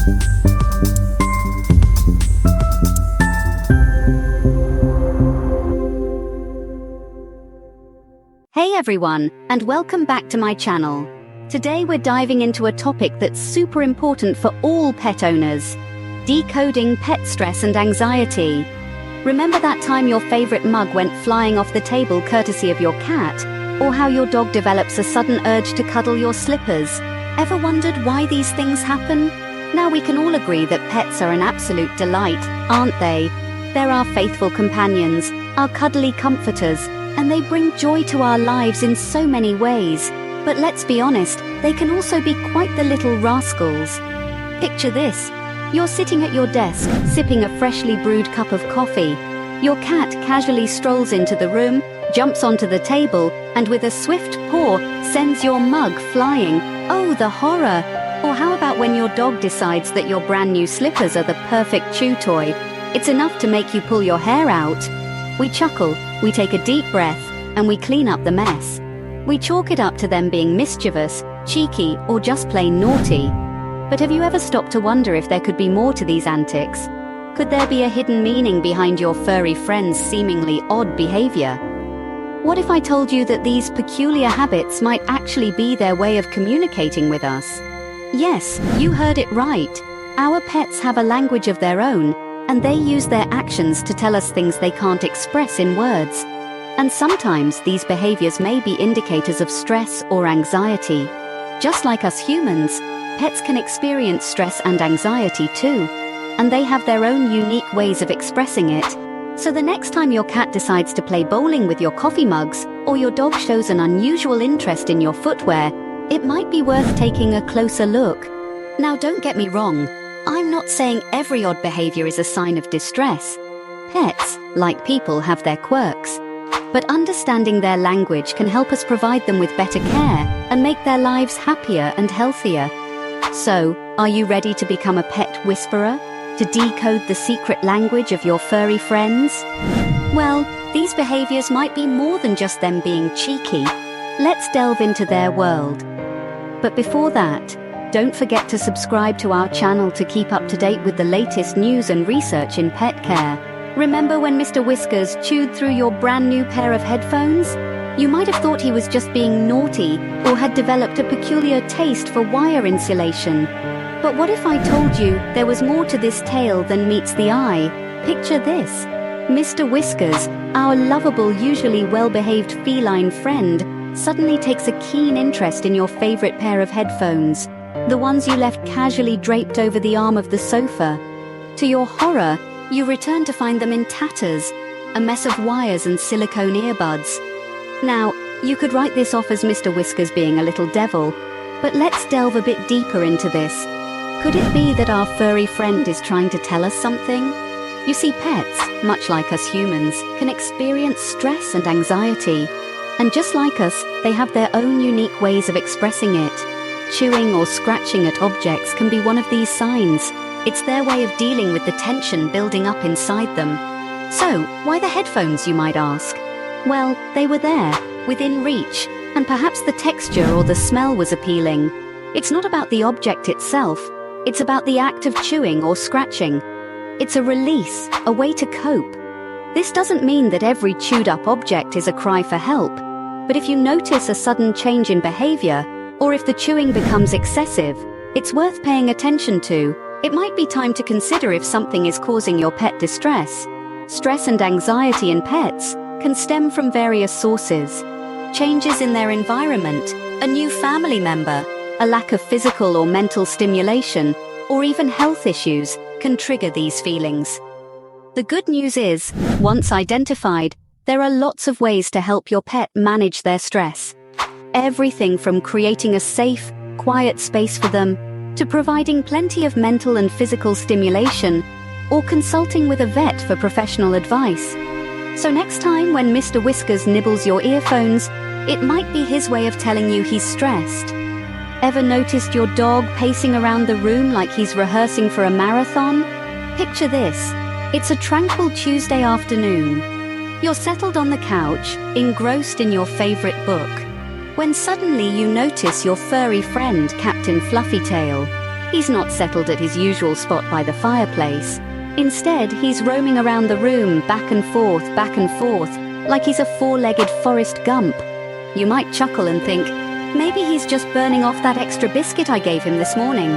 Hey everyone, and welcome back to my channel. Today we're diving into a topic that's super important for all pet owners: decoding pet stress and anxiety. Remember that time your favorite mug went flying off the table courtesy of your cat? Or how your dog develops a sudden urge to cuddle your slippers? Ever wondered why these things happen? Now we can all agree that pets are an absolute delight, aren't they? They're our faithful companions, our cuddly comforters, and they bring joy to our lives in so many ways. But let's be honest, they can also be quite the little rascals. Picture this. You're sitting at your desk, sipping a freshly brewed cup of coffee. Your cat casually strolls into the room, jumps onto the table, and with a swift paw, sends your mug flying. Oh, the horror! Or how about when your dog decides that your brand new slippers are the perfect chew toy? It's enough to make you pull your hair out. We chuckle, we take a deep breath, and we clean up the mess. We chalk it up to them being mischievous, cheeky, or just plain naughty. But have you ever stopped to wonder if there could be more to these antics? Could there be a hidden meaning behind your furry friend's seemingly odd behavior? What if I told you that these peculiar habits might actually be their way of communicating with us? Yes, you heard it right. Our pets have a language of their own, and they use their actions to tell us things they can't express in words. And sometimes these behaviors may be indicators of stress or anxiety. Just like us humans, pets can experience stress and anxiety too, and they have their own unique ways of expressing it. So the next time your cat decides to play bowling with your coffee mugs, or your dog shows an unusual interest in your footwear, it might be worth taking a closer look. Now don't get me wrong, I'm not saying every odd behavior is a sign of distress. Pets, like people, have their quirks. But understanding their language can help us provide them with better care and make their lives happier and healthier. So, are you ready to become a pet whisperer? To decode the secret language of your furry friends? Well, these behaviors might be more than just them being cheeky. Let's delve into their world. But before that, don't forget to subscribe to our channel to keep up to date with the latest news and research in pet care. Remember when Mr. Whiskers chewed through your brand new pair of headphones? You might have thought he was just being naughty or had developed a peculiar taste for wire insulation. But what if I told you there was more to this tale than meets the eye? Picture this. Mr. Whiskers, our lovable, usually well-behaved feline friend, suddenly takes a keen interest in your favorite pair of headphones. The ones you left casually draped over the arm of the sofa. To your horror, you return to find them in tatters, a mess of wires and silicone earbuds. Now, you could write this off as Mr. Whiskers being a little devil, but let's delve a bit deeper into this. Could it be that our furry friend is trying to tell us something? You see, pets, much like us humans, can experience stress and anxiety. And just like us, they have their own unique ways of expressing it. Chewing or scratching at objects can be one of these signs. It's their way of dealing with the tension building up inside them. So, why the headphones, you might ask? Well, they were there, within reach, and perhaps the texture or the smell was appealing. It's not about the object itself, it's about the act of chewing or scratching. It's a release, a way to cope. This doesn't mean that every chewed-up object is a cry for help, but if you notice a sudden change in behavior, or if the chewing becomes excessive, it's worth paying attention to. It might be time to consider if something is causing your pet distress. Stress and anxiety in pets can stem from various sources. Changes in their environment, a new family member, a lack of physical or mental stimulation, or even health issues can trigger these feelings. The good news is, once identified, there are lots of ways to help your pet manage their stress. Everything from creating a safe, quiet space for them, to providing plenty of mental and physical stimulation, or consulting with a vet for professional advice. So next time when Mr. Whiskers nibbles your earphones, it might be his way of telling you he's stressed. Ever noticed your dog pacing around the room like he's rehearsing for a marathon? Picture this. It's a tranquil Tuesday afternoon. You're settled on the couch, engrossed in your favorite book, when suddenly you notice your furry friend, Captain Fluffytail. He's not settled at his usual spot by the fireplace. Instead, he's roaming around the room, back and forth, like he's a four-legged Forrest Gump. You might chuckle and think, maybe he's just burning off that extra biscuit I gave him this morning.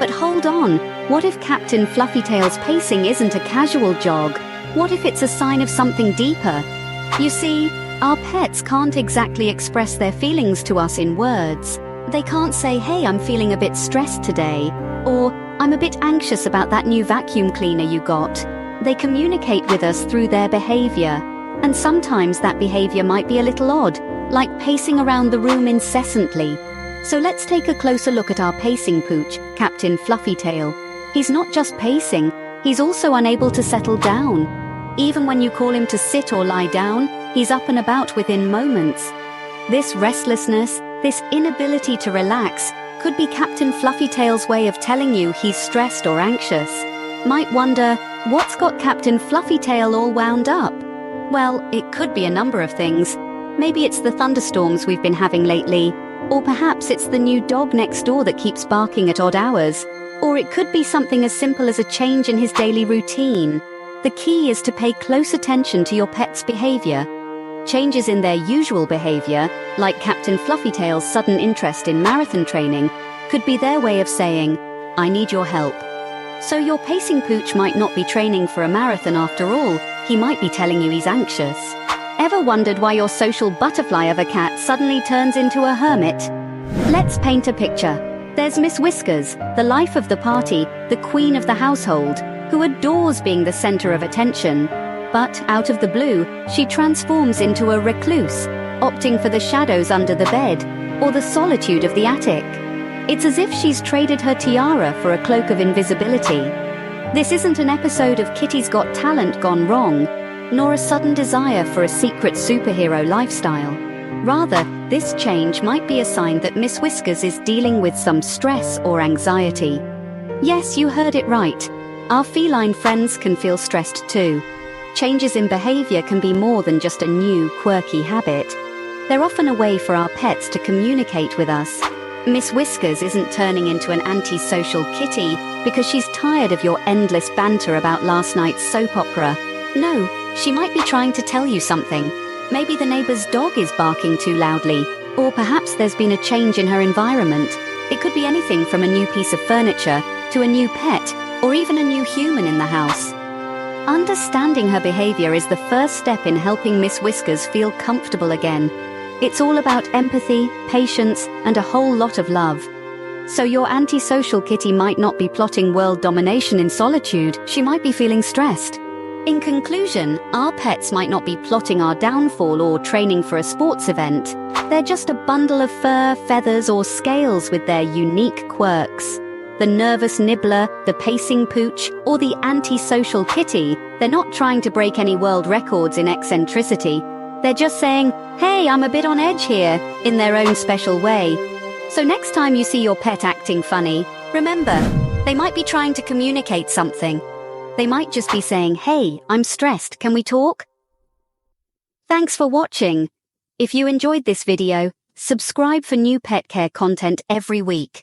But hold on, what if Captain Fluffytail's pacing isn't a casual jog? What if it's a sign of something deeper? You see, our pets can't exactly express their feelings to us in words. They can't say, hey, I'm feeling a bit stressed today, or I'm a bit anxious about that new vacuum cleaner you got. They communicate with us through their behavior, and sometimes that behavior might be a little odd, like pacing around the room incessantly. So let's take a closer look at our pacing Pooch, Captain Fluffytail. He's not just pacing, he's also unable to settle down. Even when you call him to sit or lie down, he's up and about within moments. This restlessness, this inability to relax, could be Captain Fluffytail's way of telling you he's stressed or anxious. Might wonder, what's got Captain Fluffytail all wound up? Well, it could be a number of things. Maybe it's the thunderstorms we've been having lately, or perhaps it's the new dog next door that keeps barking at odd hours, or it could be something as simple as a change in his daily routine. The key is to pay close attention to your pet's behavior. Changes in their usual behavior, like Captain Fluffytail's sudden interest in marathon training, could be their way of saying, I need your help. So your pacing Pooch might not be training for a marathon after all, he might be telling you he's anxious. Ever wondered why your social butterfly of a cat suddenly turns into a hermit? Let's paint a picture. There's Miss Whiskers, the life of the party, the queen of the household, who adores being the center of attention. But, out of the blue, she transforms into a recluse, opting for the shadows under the bed, or the solitude of the attic. It's as if she's traded her tiara for a cloak of invisibility. This isn't an episode of Kitty's Got Talent gone wrong, nor a sudden desire for a secret superhero lifestyle. Rather, this change might be a sign that Miss Whiskers is dealing with some stress or anxiety. Yes, you heard it right. Our feline friends can feel stressed too. Changes in behavior can be more than just a new, quirky habit. They're often a way for our pets to communicate with us. Miss Whiskers isn't turning into an antisocial kitty because she's tired of your endless banter about last night's soap opera. No, she might be trying to tell you something. Maybe the neighbor's dog is barking too loudly, or perhaps there's been a change in her environment. It could be anything from a new piece of furniture to a new pet, or even a new human in the house. Understanding her behavior is the first step in helping Miss Whiskers feel comfortable again. It's all about empathy, patience, and a whole lot of love. So your antisocial kitty might not be plotting world domination in solitude, she might be feeling stressed. In conclusion, our pets might not be plotting our downfall or training for a sports event. They're just a bundle of fur, feathers, or scales with their unique quirks. The nervous Nibbler, the pacing Pooch, or the antisocial kitty, they're not trying to break any world records in eccentricity. They're just saying, hey, I'm a bit on edge here, in their own special way. So next time you see your pet acting funny, remember, they might be trying to communicate something. They might just be saying, hey, I'm stressed, can we talk? Thanks for watching. If you enjoyed this video, subscribe for new pet care content every week.